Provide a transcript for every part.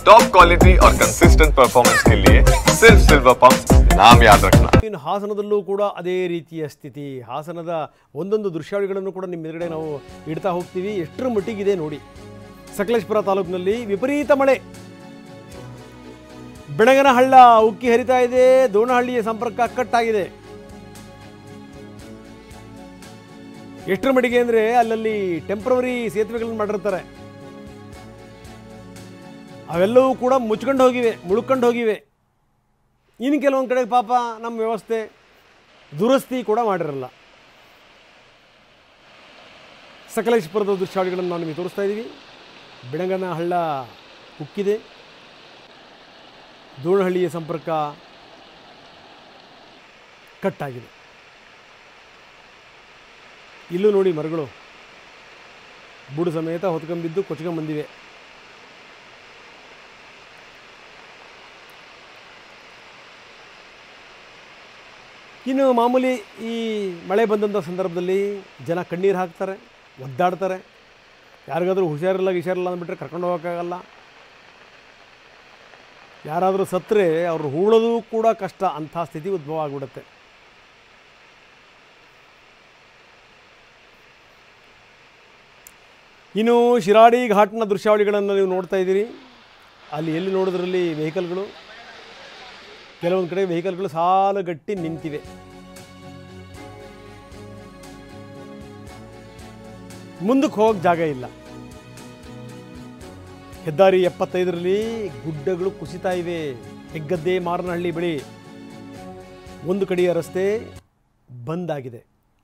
Top quality और consistent performance के लिए सिर्फ सिल्वर पंप नाम याद रखना। ಇನ್ನು ಹಾಸನದಲ್ಲೂ ಕೂಡ ಅದೇ ರೀತಿಯ ಸ್ಥಿತಿ. ಹಾಸನದ ಒಂದೊಂದು ದೃಶ್ಯಾವಳಿಗಳನ್ನು ಕೂಡ ನಿಮ್ಮ ಎದುರುಗಡೆ ನಾವು ಇಡ್ತಾ ಹೋಗ್ತೀವಿ. ಎಷ್ಟರ ಮಟ್ಟಿಗಿದೆ ನೋಡಿ. ಸಕಲೇಶಪುರ ತಾಲೂಕಿನಲ್ಲಿ ವಿಪರೀತ ಮಳೆ. ಬೆಳಗನಹಳ್ಳ ಉಕ್ಕಿ ಹರಿತಾ ಇದೆ. ದೋಣಹಳ್ಳಿಯ ಸಂಪರ್ಕ ಕಟ್ಟಾಗಿದೆ. ಎಷ್ಟರ ಮಟ್ಟಿಗೆ ಅಂದರೆ ಅಲ್ಲಲ್ಲಿ ಟೆಂಪ್ರವರಿ ಸೇತುವೆಗಳನ್ನು ಮಾಡಿರ್ತಾರೆ. ಅವೆಲ್ಲವೂ ಕೂಡ ಮುಚ್ಕೊಂಡು ಹೋಗಿವೆ, ಮುಳುಕೊಂಡು ಹೋಗಿವೆ. ಇನ್ನು ಕೆಲವೊಂದು ಕಡೆ ಪಾಪ ನಮ್ಮ ವ್ಯವಸ್ಥೆ ದುರಸ್ತಿ ಕೂಡ ಮಾಡಿರಲ್ಲ. ಸಕಲೇಶಪುರದ ದೃಶ್ಯಾವಳಿಗಳನ್ನು ನಾವು ನಿಮಗೆ ತೋರಿಸ್ತಾ ಇದ್ದೀವಿ. ಬೆಳಗನಹಳ್ಳ ಉಕ್ಕಿದೆ. ದೋಣಹಳ್ಳಿಯ ಸಂಪರ್ಕ ಕಟ್ಟಾಗಿದೆ. ಇಲ್ಲೂ ನೋಡಿ ಮರಗಳು ಬುಡು ಸಮೇತ ಹೊತ್ಕೊಂಬಿದ್ದು ಕೊಚ್ಕೊಂಬಂದಿವೆ. ಇನ್ನು ಮಾಮೂಲಿ ಈ ಮಳೆ ಬಂದಂಥ ಸಂದರ್ಭದಲ್ಲಿ ಜನ ಕಣ್ಣೀರು ಹಾಕ್ತಾರೆ, ಒದ್ದಾಡ್ತಾರೆ. ಯಾರಿಗಾದರೂ ಹುಷಾರಿಲ್ಲ ಅಂದ್ಬಿಟ್ರೆ ಕರ್ಕೊಂಡು ಹೋಗೋಕ್ಕಾಗಲ್ಲ. ಯಾರಾದರೂ ಸತ್ತರೆ ಅವ್ರು ಹೂಳೋದು ಕೂಡ ಕಷ್ಟ, ಅಂಥ ಸ್ಥಿತಿ ಉದ್ಭವ ಆಗಿಬಿಡುತ್ತೆ. ಇನ್ನು ಶಿರಾಡಿ ಘಾಟ್ನ ದೃಶ್ಯಾವಳಿಗಳನ್ನು ನೀವು ನೋಡ್ತಾ ಇದ್ದೀರಿ. ಅಲ್ಲಿ ಎಲ್ಲಿ ನೋಡಿದ್ರಲ್ಲಿ ವೆಹಿಕಲ್ಗಳು, ಕೆಲವೊಂದು ಕಡೆ ವೆಹಿಕಲ್ಗಳು ಸಾಲುಗಟ್ಟಿ ನಿಂತಿವೆ. ಮುಂದಕ್ಕೆ ಹೋಗಕ್ಕೆ ಜಾಗ ಇಲ್ಲ. ಹೆದ್ದಾರಿ 75ರಲ್ಲಿ ಗುಡ್ಡಗಳು ಕುಸಿತಾ ಇವೆ. ಹೆಗ್ಗದ್ದೆ ಮಾರನಹಳ್ಳಿ ಬಳಿ ಒಂದು ಕಡೆಯ ರಸ್ತೆ ಬಂದ್ ಆಗಿದೆ.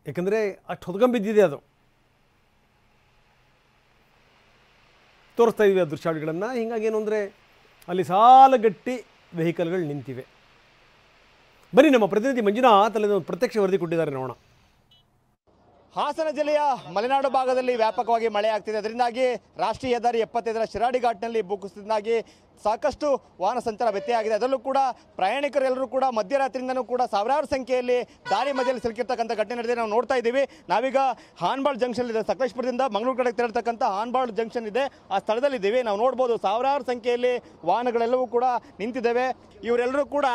ಯಾಕಂದರೆ ಅಷ್ಟು ಹೊತ್ಕೊಂಬಿದ್ದಿದೆ. ಅದು ತೋರಿಸ್ತಾ ಇದ್ದೀವಿ ಆ ದೃಶ್ಯಾವಳಿಗಳನ್ನು. ಹೀಗಾಗಿ ಏನು ಅಂದರೆ ಅಲ್ಲಿ ಸಾಲುಗಟ್ಟಿ ವೆಹಿಕಲ್ಗಳು ನಿಂತಿವೆ. ಬನ್ನಿ, ನಮ್ಮ ಪ್ರತಿನಿಧಿ ಮಂಜುನಾಥ್ ಅಲ್ಲಿ ಒಂದು ಪ್ರತ್ಯಕ್ಷ ವರದಿ ಕೊಟ್ಟಿದ್ದಾರೆ, ನೋಡೋಣ. ಹಾಸನ ಜಿಲ್ಲೆಯ ಮಲೆನಾಡು ಭಾಗದಲ್ಲಿ ವ್ಯಾಪಕವಾಗಿ ಮಳೆ ಆಗ್ತಿದೆ. ಅದರಿಂದಾಗಿ ರಾಷ್ಟ್ರೀಯ ಹೆದ್ದಾರಿ 75ರ ಶಿರಾಡಿ ಘಾಟ್ನಲ್ಲಿ ಭೂಕುಸಿತದಿಂದಾಗಿ ಸಾಕಷ್ಟು ವಾಹನ ಸಂಚಾರ ವ್ಯತ್ಯಯ ಆಗಿದೆ. ಅದರಲ್ಲೂ ಕೂಡ ಪ್ರಯಾಣಿಕರೆಲ್ಲರೂ ಕೂಡ ಮಧ್ಯರಾತ್ರಿಯಿಂದನೂ ಕೂಡ ಸಾವಿರಾರು ಸಂಖ್ಯೆಯಲ್ಲಿ ದಾರಿ ಮಧ್ಯದಲ್ಲಿ ಸಿಲುಕಿರ್ತಕ್ಕಂಥ ಘಟನೆ ನಡೆದಿದೆ. ನಾವು ನೋಡ್ತಾ ಇದ್ದೀವಿ. ನಾವೀಗ ಹಾನ್ಬಾಳ್ ಜಂಕ್ಷನ್ ಇದೆ, ಸಕಲೇಶಪುರದಿಂದ ಮಂಗಳೂರು ಕಡೆಗೆ ತೆರಳತಕ್ಕಂಥ ಹಾನ್ಬಾಳ್ ಜಂಕ್ಷನ್ ಇದೆ, ಆ ಸ್ಥಳದಲ್ಲಿದ್ದೀವಿ. ನಾವು ನೋಡ್ಬೋದು ಸಾವಿರಾರು ಸಂಖ್ಯೆಯಲ್ಲಿ ವಾಹನಗಳೆಲ್ಲವೂ ಕೂಡ ನಿಂತಿದ್ದೇವೆ. ಇವರೆಲ್ಲರೂ ಕೂಡ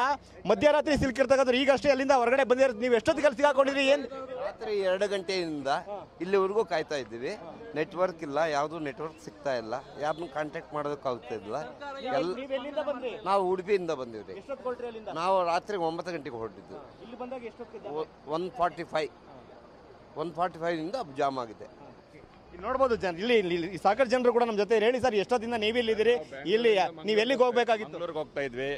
ಮಧ್ಯರಾತ್ರಿ ಸಿಲುಕಿರ್ತಕ್ಕಂಥ. ಈಗಷ್ಟೇ ಅಲ್ಲಿಂದ ಹೊರಗಡೆ ಬಂದಿರೋದು. ನೀವು ಎಷ್ಟೊತ್ತಿಗೆ ಸಿಗಾಕೊಂಡಿದ್ರಿ? ಏನು ರಾತ್ರಿ 2 ಗಂಟೆಯಿಂದ ಇಲ್ಲಿವರೆಗೂ ಕಾಯ್ತಾ ಇದ್ದೀವಿ. ನೆಟ್ವರ್ಕ್ ಇಲ್ಲ, ಯಾವುದು ನೆಟ್ವರ್ಕ್ ಸಿಗ್ತಾ ಇಲ್ಲ, ಯಾರನ್ನು ಕಾಂಟ್ಯಾಕ್ಟ್ ಮಾಡೋದಕ್ಕಾಗ್ತಾ ಇಲ್ಲ. ನಾವು ಉಡುಪಿಯಿಂದ ಬಂದಿವ್ರಿ. ನಾವು ರಾತ್ರಿ 9 ಗಂಟೆಗೆ ಹೊರಟಿದ್ದು. 145 ಜಾಮ್ ಆಗಿದೆ. ನೋಡ್ಬೋದು ಇಲ್ಲಿ ಸಾಕಷ್ಟು ಜನರು ಕೂಡ ನಮ್ಮ ಜೊತೆ ಹೇಳಿ. ಸರ್, ಎಷ್ಟೊತ್ತಿಂದ ನೀವು ಇಲ್ಲಿದ್ದೀರಿ? ಇಲ್ಲಿ ನೀವು ಎಲ್ಲಿಗೆ ಹೋಗ್ಬೇಕಾಗಿತ್ತು? ಮಂಗಳೂರಿಗೆ ಹೋಗ್ತಾ ಇದ್ವಿ.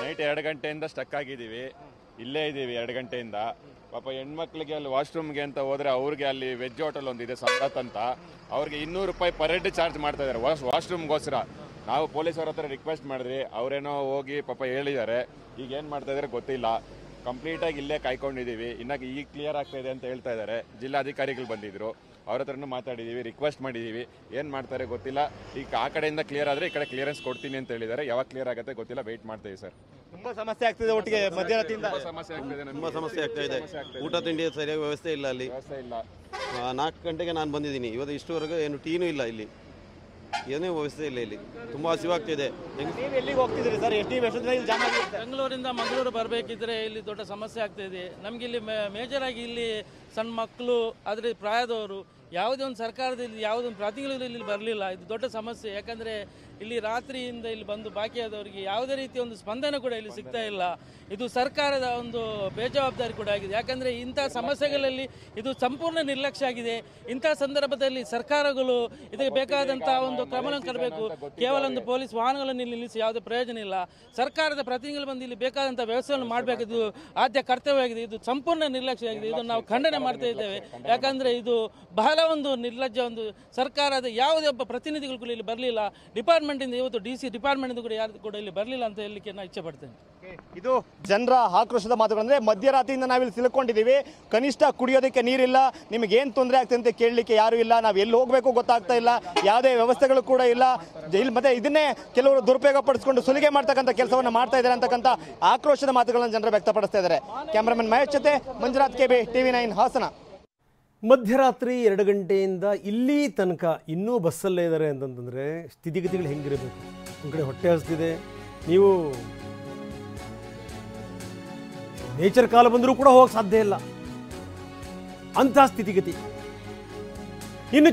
ನೈಟ್ 2 ಗಂಟೆಯಿಂದ ಸ್ಟಕ್ ಆಗಿದ್ದೀವಿ. ಇಲ್ಲೇ ಇದ್ದೀವಿ 2 ಗಂಟೆಯಿಂದ. ಪಾಪ ಹೆಣ್ಮಕ್ಳಿಗೆ ಅಲ್ಲಿ ವಾಶ್ರೂಮ್ಗೆ ಅಂತ ಹೋದ್ರೆ ಅವ್ರಿಗೆ ಅಲ್ಲಿ ವೆಜ್ ಹೋಟೆಲ್ ಒಂದಿದೆ ಸಂದತ್ ಅಂತ, ಅವ್ರಿಗೆ 200 ರೂಪಾಯಿ ಪರ್ ಹೆಡ್ ಚಾರ್ಜ್ ಮಾಡ್ತಾ ಇದ್ದಾರೆ ವಾಶ್ರೂಮ್ಗೋಸ್ಕರ. ನಾವು ಪೊಲೀಸವ್ರ ಹತ್ರ ರಿಕ್ವೆಸ್ಟ್ ಮಾಡಿದ್ರಿ, ಅವರೇನೋ ಹೋಗಿ ಪಾಪ ಹೇಳಿದ್ದಾರೆ. ಈಗ ಏನು ಮಾಡ್ತಾ ಇದ್ದಾರೆ ಗೊತ್ತಿಲ್ಲ. ಕಂಪ್ಲೀಟಾಗಿ ಇಲ್ಲೇ ಕಾಯ್ಕೊಂಡಿದ್ದೀವಿ. ಇನ್ನಾಗ ಈಗ ಕ್ಲಿಯರ್ ಆಗ್ತಾ ಇದೆ ಅಂತ ಹೇಳ್ತಾ ಇದ್ದಾರೆ. ಜಿಲ್ಲಾಧಿಕಾರಿಗಳು ಬಂದಿದ್ರು, ಅವ್ರ ಹತ್ರನೂ ಮಾತಾಡಿದ್ದೀವಿ, ರಿಕ್ವೆಸ್ಟ್ ಮಾಡಿದ್ದೀವಿ. ಏನು ಮಾಡ್ತಾರೆ ಗೊತ್ತಿಲ್ಲ. ಈಗ ಆ ಕಡೆಯಿಂದ ಕ್ಲಿಯರ್ ಆದರೆ ಈ ಕಡೆ ಕ್ಲಿಯರೆನ್ಸ್ ಕೊಡ್ತೀನಿ ಅಂತ ಹೇಳಿದ್ದಾರೆ. ಯಾವಾಗ ಕ್ಲಿಯರ್ ಆಗುತ್ತೆ ಗೊತ್ತಿಲ್ಲ, ವೆಯ್ಟ್ ಮಾಡ್ತೀವಿ ಸರ್. ತುಂಬಾ ಸಮಸ್ಯೆ ಆಗ್ತಿದೆ. ಒಟ್ಟಿಗೆ ಮಧ್ಯರಾತ್ರಿಯಿಂದ ತುಂಬ ಸಮಸ್ಯೆ ಆಗ್ತಾ ಇದೆ. ಊಟ ತಿಂಡಿ ಸರಿಯಾಗಿ ವ್ಯವಸ್ಥೆ ಇಲ್ಲ ಅಲ್ಲಿ. 4 ಗಂಟೆಗೆ ನಾನು ಬಂದಿದ್ದೀನಿ. ಇವತ್ತು ಇಷ್ಟುವರೆಗೂ ಏನು ಟೀನೂ ಇಲ್ಲ ಇಲ್ಲಿ, ಏನೇ ವ್ಯವಸ್ಥೆ ಇಲ್ಲ ಇಲ್ಲಿ. ತುಂಬ ಹಸಿವಾಗ್ತಿದೆ. ನೀವು ಎಲ್ಲಿಗೆ ಹೋಗ್ತಿದ್ದೀರಿ ಸರ್? ಬೆಂಗಳೂರಿಂದ ಮಂಗಳೂರು ಬರಬೇಕಿದ್ರೆ ಇಲ್ಲಿ ದೊಡ್ಡ ಸಮಸ್ಯೆ ಆಗ್ತಾ ಇದೆ ನಮ್ಗೆ. ಇಲ್ಲಿ ಮೇಜರ್ ಆಗಿ ಇಲ್ಲಿ ಸಣ್ಣ ಮಕ್ಕಳು, ಆದರೆ ಪ್ರಾಯದವರು, ಯಾವುದೇ ಒಂದು ಸರ್ಕಾರದಲ್ಲಿ ಯಾವುದೇ ಒಂದು ಪ್ರತಿನಿಧಿಗಳು ಇಲ್ಲಿ ಬರಲಿಲ್ಲ. ಇದು ದೊಡ್ಡ ಸಮಸ್ಯೆ. ಯಾಕಂದರೆ ಇಲ್ಲಿ ರಾತ್ರಿಯಿಂದ ಇಲ್ಲಿ ಬಂದು ಬಾಕಿಯಾದವರಿಗೆ ಯಾವುದೇ ರೀತಿಯ ಒಂದು ಸ್ಪಂದನೆ ಕೂಡ ಇಲ್ಲಿ ಸಿಗ್ತಾ ಇಲ್ಲ. ಇದು ಸರ್ಕಾರದ ಒಂದು ಬೇಜವಾಬ್ದಾರಿ ಕೂಡ ಆಗಿದೆ. ಯಾಕಂದರೆ ಇಂಥ ಸಮಸ್ಯೆಗಳಲ್ಲಿ ಇದು ಸಂಪೂರ್ಣ ನಿರ್ಲಕ್ಷ್ಯ ಆಗಿದೆ. ಇಂಥ ಸಂದರ್ಭದಲ್ಲಿ ಸರ್ಕಾರಗಳು ಇದಕ್ಕೆ ಬೇಕಾದಂಥ ಒಂದು ಕ್ರಮವನ್ನು ತರಬೇಕು. ಕೇವಲ ಒಂದು ಪೊಲೀಸ್ ವಾಹನಗಳನ್ನು ಇಲ್ಲಿ ನಿಲ್ಲಿಸಿ ಯಾವುದೇ ಪ್ರಯೋಜನ ಇಲ್ಲ. ಸರ್ಕಾರದ ಪ್ರತಿನಿಧಿಗಳು ಬಂದು ಇಲ್ಲಿ ಬೇಕಾದಂಥ ವ್ಯವಸ್ಥೆಯನ್ನು ಮಾಡಬೇಕು. ಇದು ಆದ್ಯ ಕರ್ತವ್ಯವಾಗಿದೆ. ಇದು ಸಂಪೂರ್ಣ ನಿರ್ಲಕ್ಷ್ಯ ಆಗಿದೆ. ಇದನ್ನು ನಾವು ಖಂಡನೆ ಮಾಡ್ತಾ ಇದ್ದೇವೆ. ಯಾಕಂದರೆ ಇದು ಬಹಳ ಒಂದು ನಿರ್ಲಜ್ಜ. ಒಂದು ಸರ್ಕಾರದ ಯಾವುದೇ ಒಬ್ಬ ಪ್ರತಿನಿಧಿಗಳು ಕೂಡ ಇಲ್ಲಿ ಬರಲಿಲ್ಲ. ಡಿಪಾರ್ಟ್ಮೆಂಟಿಂದ ಇವತ್ತು DC ಡಿಪಾರ್ಟ್ಮೆಂಟ್ ಕೂಡ ಯಾರು ಕೂಡ ಇಲ್ಲಿ ಬರಲಿಲ್ಲ ಅಂತ ಹೇಳಲಿಕ್ಕೆ ನಾನು ಇಚ್ಛೆ ಪಡ್ತೇನೆ. ಇದು ಜನರ ಆಕ್ರೋಶದ ಮಾತುಗಳಂದ್ರೆ ಮಧ್ಯರಾತ್ರಿಯಿಂದ ನಾವಿಲ್ಲಿ ಸಿಲುಕೊಂಡಿದ್ದೀವಿ. ಕನಿಷ್ಠ ಕುಡಿಯೋದಕ್ಕೆ ನೀರಿಲ್ಲ, ನಿಮಗೆ ಏನು ತೊಂದರೆ ಆಗ್ತದೆ ಅಂತ ಕೇಳಲಿಕ್ಕೆ ಯಾರು ಇಲ್ಲ, ನಾವು ಎಲ್ಲಿ ಹೋಗಬೇಕು ಗೊತ್ತಾಗ್ತಾ ಇಲ್ಲ, ಯಾವುದೇ ವ್ಯವಸ್ಥೆಗಳು ಕೂಡ ಇಲ್ಲ. ಮತ್ತೆ ಇದನ್ನೇ ಕೆಲವರು ದುರುಪಯೋಗ ಪಡಿಸಿಕೊಂಡು ಸುಲಿಗೆ ಮಾಡ್ತಕ್ಕಂಥ ಕೆಲಸವನ್ನು ಮಾಡ್ತಾ ಇದ್ದಾರೆ ಅಂತಕ್ಕಂಥ ಆಕ್ರೋಶದ ಮಾತುಗಳನ್ನು ಜನರು ವ್ಯಕ್ತಪಡಿಸ್ತಾ ಇದ್ದಾರೆ. ಕ್ಯಾಮರಾಮನ್ ಮಹೇಶ್ ಜೊತೆ ಮಂಜುನಾಥ್ KB, TV9 ಹಾಸನ. ಮಧ್ಯರಾತ್ರಿ 2 ಗಂಟೆಯಿಂದ ಇಲ್ಲಿ ತನಕ ಇನ್ನೂ ಬಸ್ಸಲ್ಲೇ ಇದ್ದಾರೆ ಅಂತಂತಂದರೆ ಸ್ಥಿತಿಗತಿಗಳು ಹೆಂಗಿರಬೇಕು? ಒಂದು ಕಡೆ ಹೊಟ್ಟೆ ಹಸ್ತಿದೆ, ನೀವು ನೇಚರ್ ಕಾಲ ಬಂದರೂ ಕೂಡ ಹೋಗಕ್ಕೆ ಸಾಧ್ಯ ಇಲ್ಲ, ಅಂತಹ ಸ್ಥಿತಿಗತಿ. ಇನ್ನು